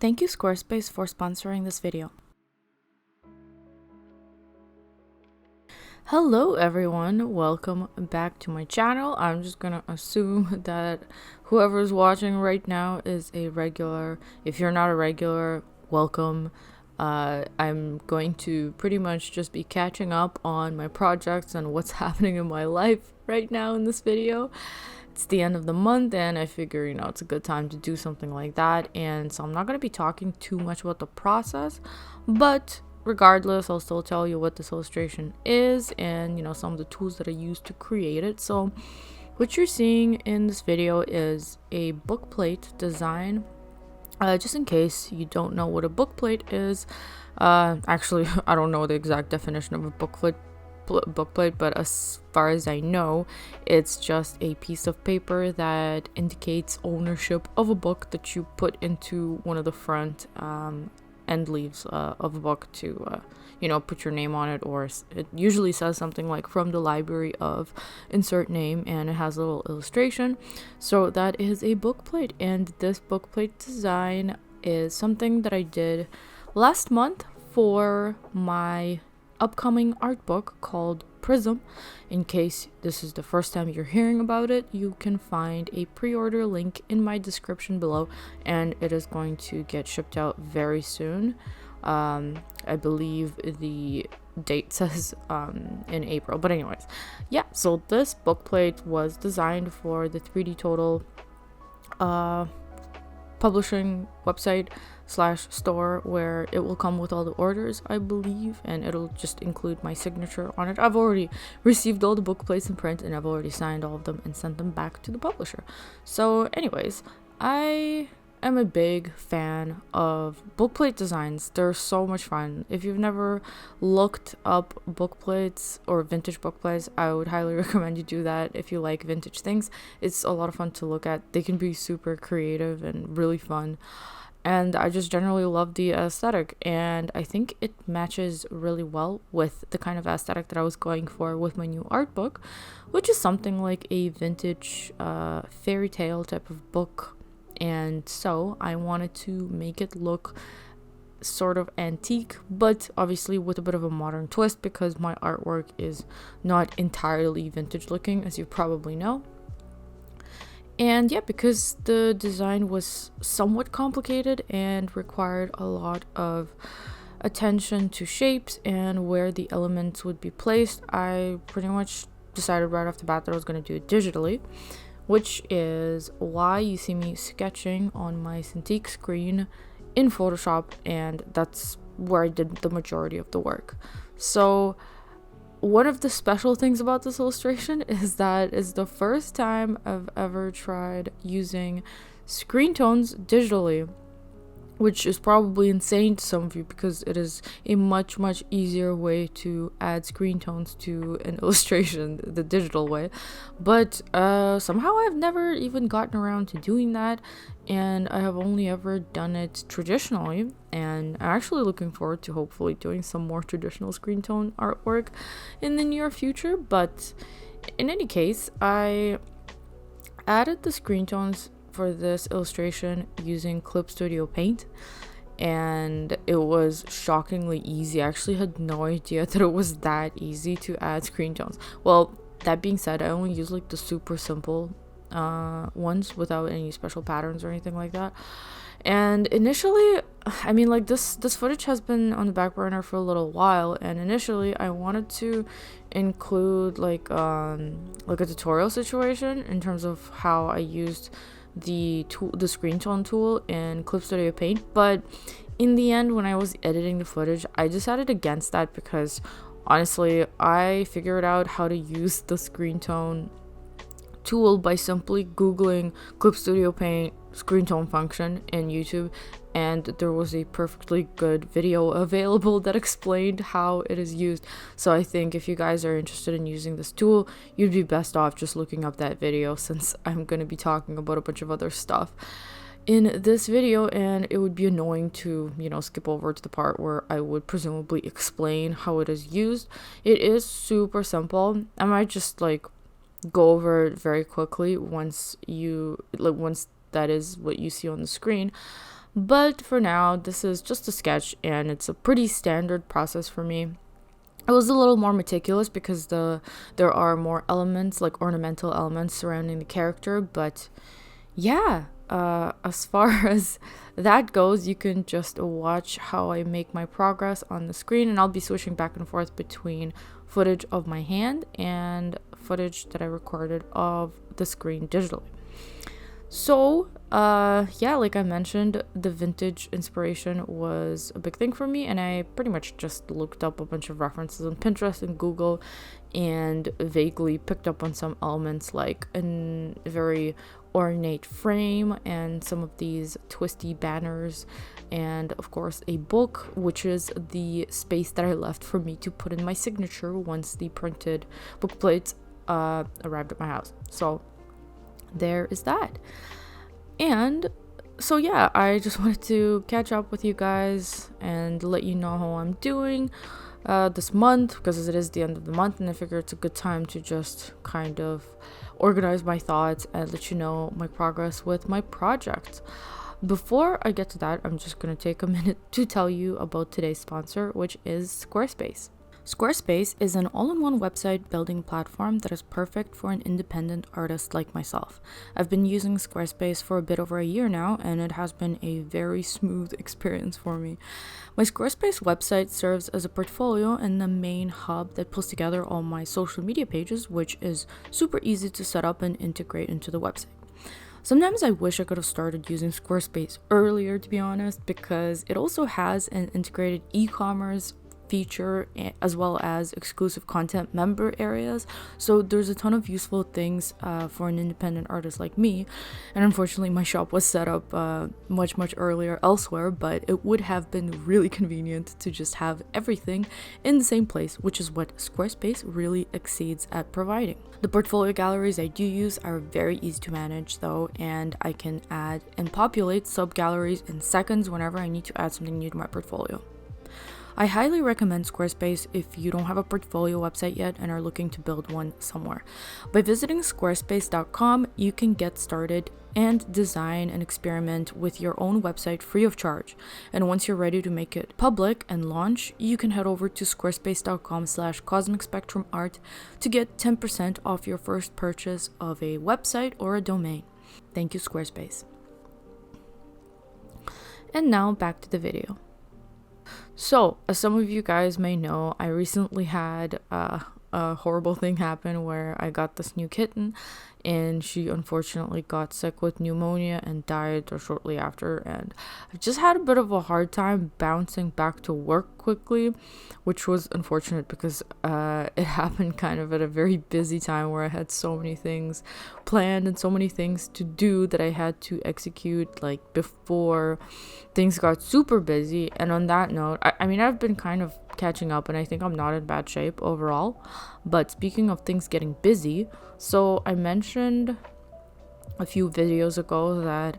Thank you, Squarespace, for sponsoring this video. Hello everyone, welcome back to my channel. I'm just gonna assume that whoever's watching right now is a regular. If you're not a regular, welcome. I'm going to pretty much just be catching up on my projects and what's happening in my life right now in this video. It's the end of the month and I figure, it's a good time to do something like that. And so I'm not going to be talking too much about the process, but regardless, I'll still tell you what this illustration is and, some of the tools that I use to create it. So what you're seeing in this video is a bookplate design. Just in case you don't know what a bookplate is, actually, I don't know the exact definition of a bookplate, but as far as I know, it's just a piece of paper that indicates ownership of a book that you put into one of the front end leaves of a book to put your name on it, or it usually says something like from the library of insert name, and it has a little illustration. So that is a bookplate, and this bookplate design is something that I did last month for my upcoming art book called Prism. In case this is the first time you're hearing about it, you can find a pre-order link in my description below, and it is going to get shipped out very soon. I believe the date says in April, but anyways, yeah, so this bookplate was designed for the 3D Total publishing website / store, where it will come with all the orders, I believe, and it'll just include my signature on it. I've already received all the book plates in print, and I've already signed all of them and sent them back to the publisher. So anyways, I am a big fan of bookplate designs. They're so much fun. If you've never looked up bookplates or vintage bookplates, I would highly recommend you do that. If you like vintage things, it's a lot of fun to look at. They can be super creative and really fun. And I just generally love the aesthetic, and I think it matches really well with the kind of aesthetic that I was going for with my new art book, which is something like a vintage fairy tale type of book. And so I wanted to make it look sort of antique, but obviously with a bit of a modern twist, because my artwork is not entirely vintage looking, as you probably know. And yeah, because the design was somewhat complicated and required a lot of attention to shapes and where the elements would be placed, I pretty much decided right off the bat that I was going to do it digitally, which is why you see me sketching on my CINTIQ screen in Photoshop, and that's where I did the majority of the work. So one of the special things about this illustration is that it's the first time I've ever tried using screen tones digitally, which is probably insane to some of you because it is a much easier way to add screen tones to an illustration, the digital way. But somehow I've never even gotten around to doing that, and I have only ever done it traditionally, and I'm actually looking forward to hopefully doing some more traditional screen tone artwork in the near future. But in any case, I added the screen tones for this illustration using Clip Studio Paint, and it was shockingly easy. I actually had no idea that it was that easy to add screen tones. Well, that being said, I only use like the super simple ones without any special patterns or anything like that. And initially, I mean, like this footage has been on the back burner for a little while, and initially I wanted to include like a tutorial situation in terms of how I used the screen tone tool in Clip Studio Paint, but in the end, when I was editing the footage, I decided against that because honestly, I figured out how to use the screen tone tool by simply googling Clip Studio Paint screen tone function in YouTube, and there was a perfectly good video available that explained how it is used. So I think if you guys are interested in using this tool, you'd be best off just looking up that video, since I'm going to be talking about a bunch of other stuff in this video, and it would be annoying to skip over to the part where I would presumably explain how it is used. It is super simple. I might just go over it very quickly once that is what you see on the screen. But for now, this is just a sketch, and it's a pretty standard process for me. It was a little more meticulous because there are more elements, like ornamental elements surrounding the character. But yeah, as far as that goes, you can just watch how I make my progress on the screen, and I'll be switching back and forth between footage of my hand and footage that I recorded of the screen digitally. So yeah, like I mentioned, the vintage inspiration was a big thing for me, and I pretty much just looked up a bunch of references on Pinterest and Google and vaguely picked up on some elements, like a very ornate frame and some of these twisty banners, and of course a book, which is the space that I left for me to put in my signature once the printed book plates arrived at my house. So there is that. And so yeah, I just wanted to catch up with you guys and let you know how I'm doing this month, because it is the end of the month, and I figure it's a good time to just kind of organize my thoughts and let you know my progress with my project. Before I get to that, I'm just going to take a minute to tell you about today's sponsor, which is Squarespace. Squarespace is an all-in-one website building platform that is perfect for an independent artist like myself. I've been using Squarespace for a bit over a year now, and it has been a very smooth experience for me. My Squarespace website serves as a portfolio and the main hub that pulls together all my social media pages, which is super easy to set up and integrate into the website. Sometimes I wish I could have started using Squarespace earlier, to be honest, because it also has an integrated e-commerce feature as well as exclusive content member areas, so there's a ton of useful things for an independent artist like me. And unfortunately my shop was set up much earlier elsewhere, but it would have been really convenient to just have everything in the same place, which is what Squarespace really exceeds at providing. The portfolio galleries I do use are very easy to manage though, and I can add and populate sub galleries in seconds whenever I need to add something new to my portfolio. I highly recommend Squarespace if you don't have a portfolio website yet and are looking to build one somewhere. By visiting squarespace.com, you can get started and design and experiment with your own website free of charge. And once you're ready to make it public and launch, you can head over to squarespace.com/cosmicspectrumart to get 10% off your first purchase of a website or a domain. Thank you, Squarespace. And now back to the video. So, as some of you guys may know, I recently had a horrible thing happen where I got this new kitten, and she unfortunately got sick with pneumonia and died shortly after, and I've just had a bit of a hard time bouncing back to work quickly, which was unfortunate because it happened kind of at a very busy time where I had so many things planned and so many things to do that I had to execute like before things got super busy. And on that note, I mean, I've been kind of catching up and I think I'm not in bad shape overall. But speaking of things getting busy, so I mentioned a few videos ago that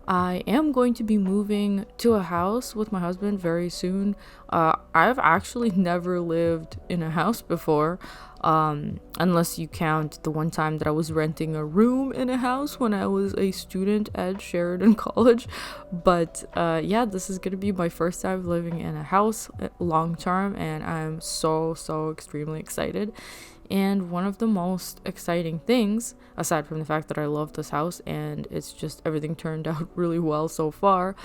I am going to be moving to a house with my husband very soon. I've actually never lived in a house before, unless you count the one time that I was renting a room in a house when I was a student at Sheridan College. But yeah, this is gonna be my first time living in a house long term, and I'm so extremely excited. And one of the most exciting things, aside from the fact that I love this house and it's just everything turned out really well so far,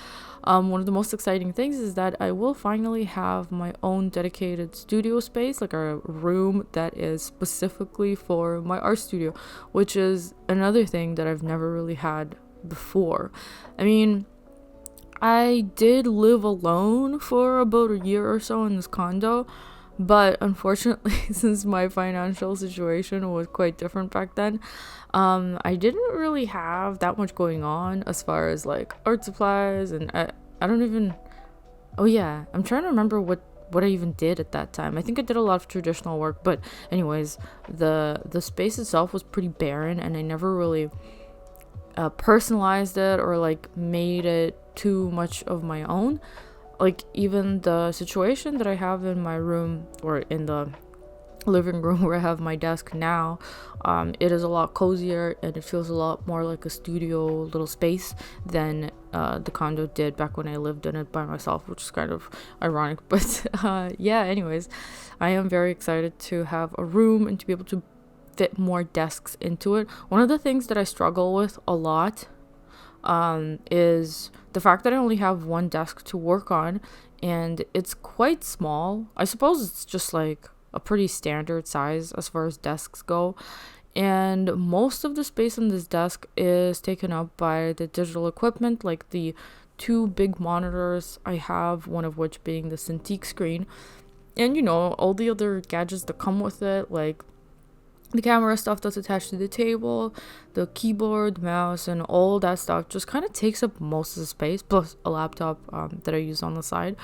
one of the most exciting things is that I will finally have my own dedicated studio space, like a room that is specifically for my art studio, which is another thing that I've never really had before. I mean, I did live alone for about a year or so in this condo, but unfortunately, since my financial situation was quite different back then, I didn't really have that much going on as far as like art supplies, and I don't even, oh yeah, I'm trying to remember what I even did at that time. I think I did a lot of traditional work, but anyways, the space itself was pretty barren, and I never really personalized it or like made it too much of my own. Like, even the situation that I have in my room, or in the living room where I have my desk now, it is a lot cozier and it feels a lot more like a studio little space than the condo did back when I lived in it by myself, which is kind of ironic. But yeah, anyways, I am very excited to have a room and to be able to fit more desks into it. One of the things that I struggle with a lot is the fact that I only have one desk to work on, and it's quite small. I suppose it's just like a pretty standard size as far as desks go. And most of the space on this desk is taken up by the digital equipment, like the two big monitors I have, one of which being the CINTIQ screen. And, you know, all the other gadgets that come with it, like the camera stuff that's attached to the table, the keyboard, mouse, and all that stuff just kind of takes up most of the space, plus a laptop that I use on the side.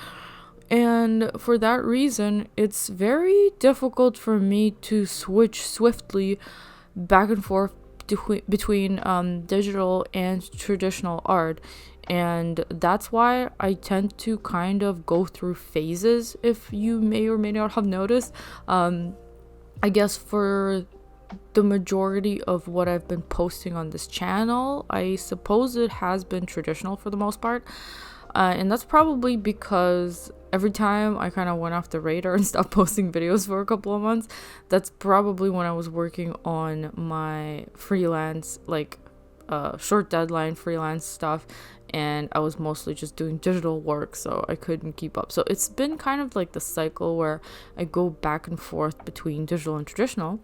And for that reason, it's very difficult for me to switch swiftly back and forth between digital and traditional art. And that's why I tend to kind of go through phases, if you may or may not have noticed. I guess for the majority of what I've been posting on this channel, I suppose it has been traditional for the most part. And that's probably because every time I kind of went off the radar and stopped posting videos for a couple of months, that's probably when I was working on my freelance, like short deadline freelance stuff, and I was mostly just doing digital work, so I couldn't keep up. So it's been kind of like the cycle where I go back and forth between digital and traditional.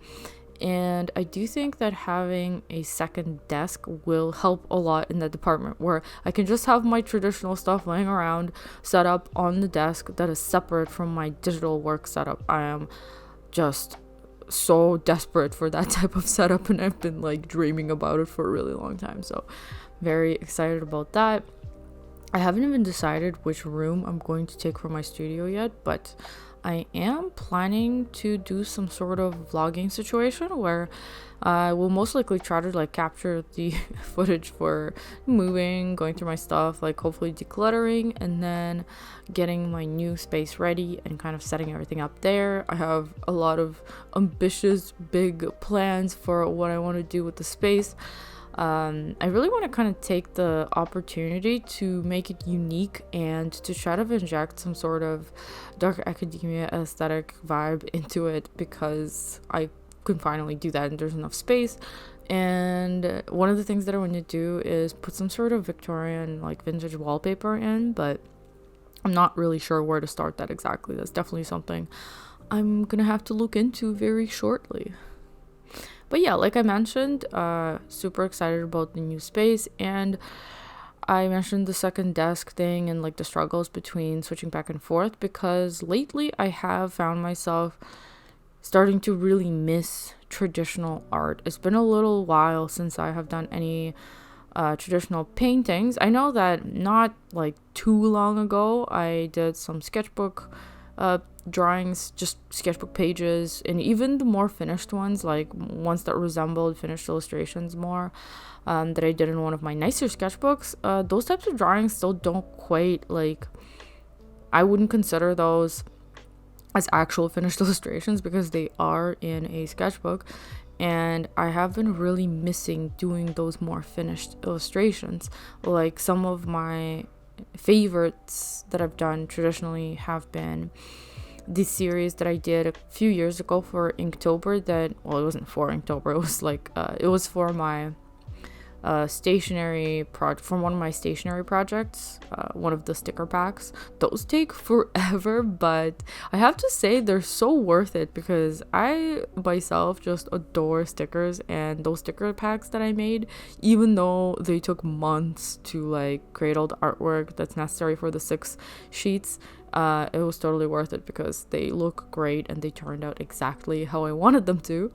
And I do think that having a second desk will help a lot in that department, where I can just have my traditional stuff laying around set up on the desk that is separate from my digital work setup. I am just so desperate for that type of setup, and I've been like dreaming about it for a really long time. So very excited about that. I haven't even decided which room I'm going to take for my studio yet, but I am planning to do some sort of vlogging situation where I will most likely try to like capture the footage for moving, going through my stuff, like hopefully decluttering, and then getting my new space ready and kind of setting everything up there. I have a lot of ambitious big plans for what I want to do with the space. I really want to kind of take the opportunity to make it unique and to try to inject some sort of dark academia aesthetic vibe into it, because I can finally do that and there's enough space. And one of the things that I want to do is put some sort of Victorian like vintage wallpaper in, but I'm not really sure where to start that exactly. That's definitely something I'm gonna have to look into very shortly. But yeah, like I mentioned, super excited about the new space, and I mentioned the second desk thing and like the struggles between switching back and forth, because lately I have found myself starting to really miss traditional art. It's been a little while since I have done any traditional paintings. I know that not like too long ago I did some sketchbook drawings, just sketchbook pages, and even the more finished ones, like ones that resembled finished illustrations more, that I did in one of my nicer sketchbooks. Those types of drawings still don't quite, like, I wouldn't consider those as actual finished illustrations because they are in a sketchbook, and I have been really missing doing those more finished illustrations. Like, some of my favorites that I've done traditionally have been the series that I did a few years ago for Inktober. That, well, it wasn't for Inktober, it was like it was for my stationery project, from one of my stationery projects, one of the sticker packs. Those take forever, but I have to say they're so worth it, because I myself just adore stickers, and those sticker packs that I made, even though they took months to like create all the artwork that's necessary for the 6 sheets, it was totally worth it because they look great and they turned out exactly how I wanted them to.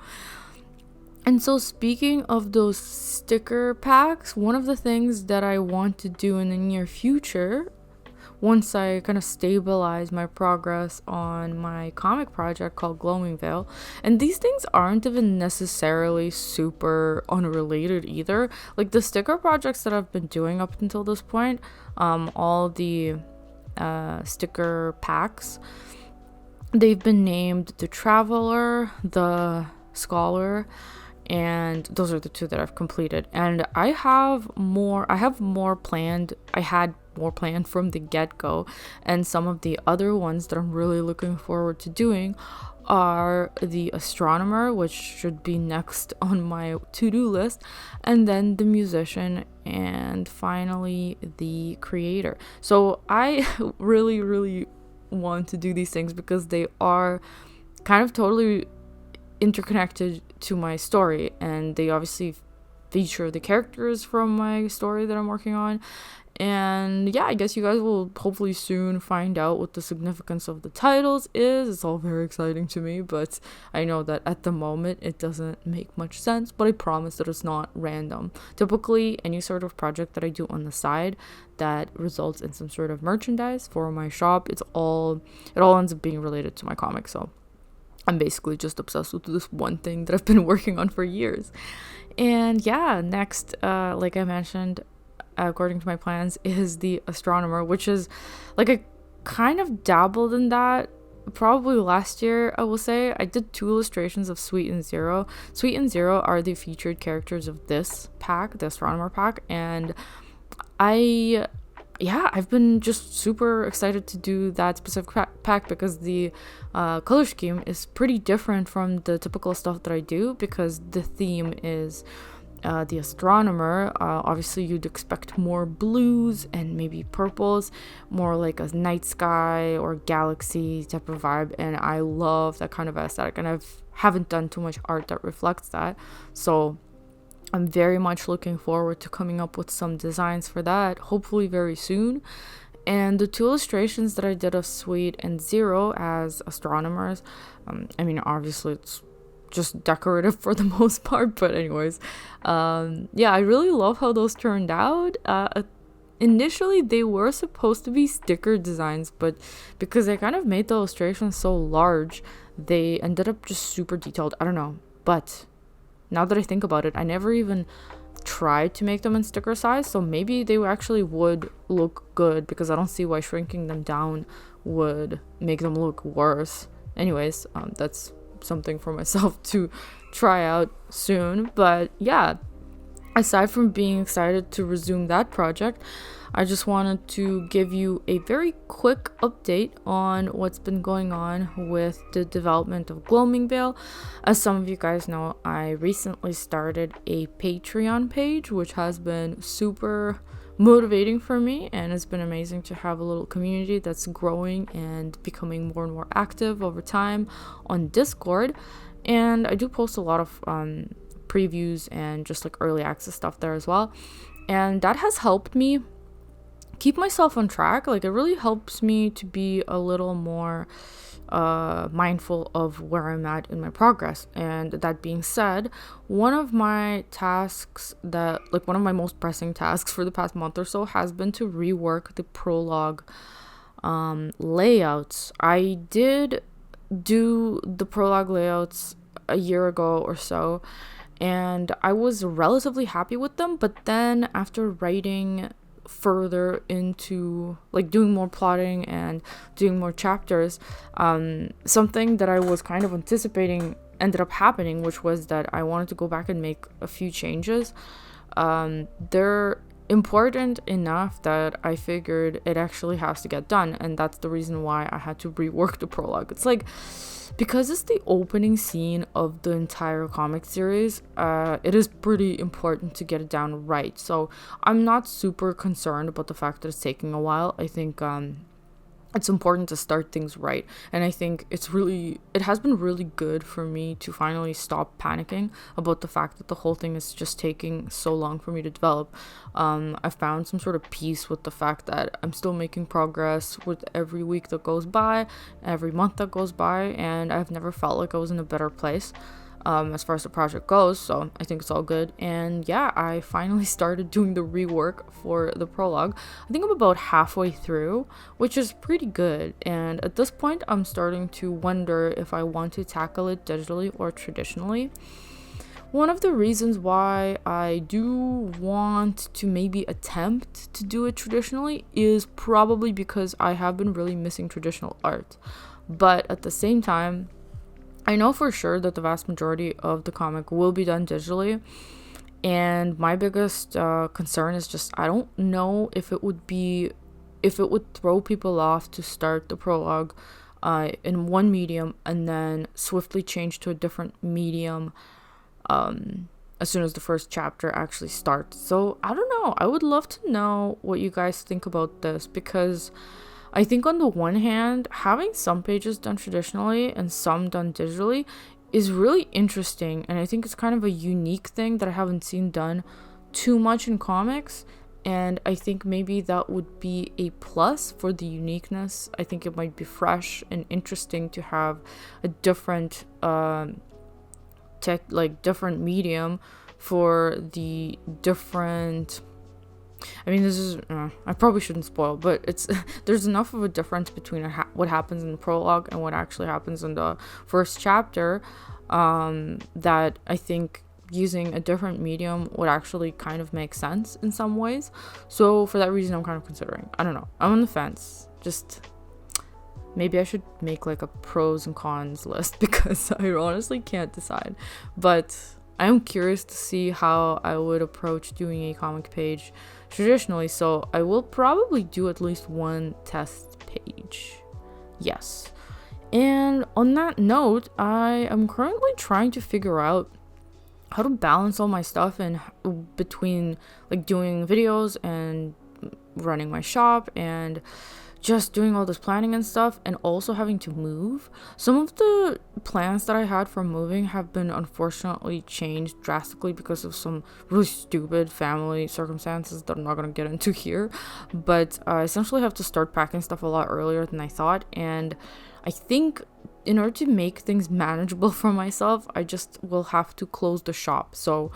And so, speaking of those sticker packs, one of the things that I want to do in the near future, once I kind of stabilize my progress on my comic project called Glowing Veil, and these things aren't even necessarily super unrelated either. Like, the sticker projects that I've been doing up until this point, all the sticker packs, they've been named the Traveler, the Scholar, and those are the two that I've completed. And I have more planned. I had more planned from the get-go, and some of the other ones that I'm really looking forward to doing are the astronomer, which should be next on my to-do list, and then the musician, and finally the creator. So I really want to do these things because they are kind of totally interconnected to my story, and they obviously feature the characters from my story that I'm working on. And yeah, I guess you guys will hopefully soon find out what the significance of the titles is. It's all very exciting to me, but I know that at the moment it doesn't make much sense, but I promise that it's not random. Typically, any sort of project that I do on the side that results in some sort of merchandise for my shop, it all ends up being related to my comic. So I'm basically just obsessed with this one thing that I've been working on for years. And yeah, next, like I mentioned, according to my plans, is the astronomer, which is like, I kind of dabbled in that probably last year. I will say I did 2 illustrations of Sweet and Zero. Sweet and Zero are the featured characters of this pack, the astronomer pack, and I've been just super excited to do that specific pack because the color scheme is pretty different from the typical stuff that I do, because the theme is the astronomer. Obviously you'd expect more blues and maybe purples, more like a night sky or galaxy type of vibe, and I love that kind of aesthetic, and haven't done too much art that reflects that, so I'm very much looking forward to coming up with some designs for that, hopefully very soon. And the 2 illustrations that I did of Sweet and Zero as astronomers, I mean, obviously it's just decorative for the most part, but anyways, yeah, I really love how those turned out. Initially they were supposed to be sticker designs, but because I kind of made the illustrations so large, they ended up just super detailed. I don't know, but now that I think about it, I never even tried to make them in sticker size, so maybe they actually would look good, because I don't see why shrinking them down would make them look worse. Anyways, that's something for myself to try out soon. But yeah, aside from being excited to resume that project, I just wanted to give you a very quick update on what's been going on with the development of Gloaming Veil. As some of you guys know, I recently started a Patreon page, which has been super motivating for me, and it's been amazing to have a little community that's growing and becoming more and more active over time on Discord. And I do post a lot of previews and just like early access stuff there as well, and that has helped me keep myself on track. Like, it really helps me to be a little more mindful of where I'm at in my progress. And that being said, one of my most pressing tasks for the past month or so has been to rework the prologue layouts. I did do the prologue layouts a year ago or so, and I was relatively happy with them, but then after writing further into like doing more plotting and doing more chapters, something that I was kind of anticipating ended up happening, which was that I wanted to go back and make a few changes. They're important enough that I figured it actually has to get done, and that's the reason why I had to rework the prologue. It's like, because it's the opening scene of the entire comic series, it is pretty important to get it down right. So I'm not super concerned about the fact that it's taking a while. I think it's important to start things right, and I think it has been really good for me to finally stop panicking about the fact that the whole thing is just taking so long for me to develop. I found some sort of peace with the fact that I'm still making progress with every week that goes by, every month that goes by, and I've never felt like I was in a better place as far as the project goes, so I think it's all good. And yeah, I finally started doing the rework for the prologue. I think I'm about halfway through, which is pretty good, and at this point I'm starting to wonder if I want to tackle it digitally or traditionally. One of the reasons why I do want to maybe attempt to do it traditionally is probably because I have been really missing traditional art, but at the same time, I know for sure that the vast majority of the comic will be done digitally, and my biggest concern is just I don't know if it would throw people off to start the prologue in one medium and then swiftly change to a different medium as soon as the first chapter actually starts. So I don't know. I would love to know what you guys think about this, because I think on the one hand, having some pages done traditionally and some done digitally is really interesting, and I think it's kind of a unique thing that I haven't seen done too much in comics, and I think maybe that would be a plus for the uniqueness. I think it might be fresh and interesting to have a different different medium for the different. I mean, this is I probably shouldn't spoil, but it's there's enough of a difference between what happens in the prologue and what actually happens in the first chapter that I think using a different medium would actually kind of make sense in some ways. So for that reason, I'm kind of considering. I don't know. I'm on the fence. Just maybe I should make like a pros and cons list, because I honestly can't decide. But I am curious to see how I would approach doing a comic page traditionally, so I will probably do at least one test page. Yes. And on that note, I am currently trying to figure out how to balance all my stuff and between like doing videos and running my shop and just doing all this planning and stuff, and also having to move. Some of the plans that I had for moving have been unfortunately changed drastically because of some really stupid family circumstances that I'm not going to get into here, but I essentially have to start packing stuff a lot earlier than I thought, and I think in order to make things manageable for myself, I just will have to close the shop. So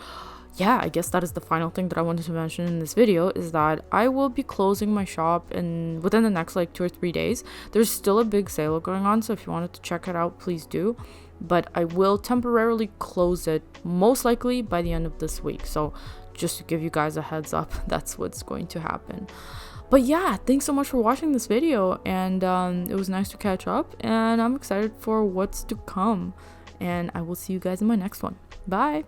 yeah, I guess that is the final thing that I wanted to mention in this video, is that I will be closing my shop within the next like 2 or 3 days. There's still a big sale going on, so if you wanted to check it out, please do. But I will temporarily close it, most likely by the end of this week. So just to give you guys a heads up, that's what's going to happen. But yeah, thanks so much for watching this video, and it was nice to catch up, and I'm excited for what's to come. And I will see you guys in my next one. Bye!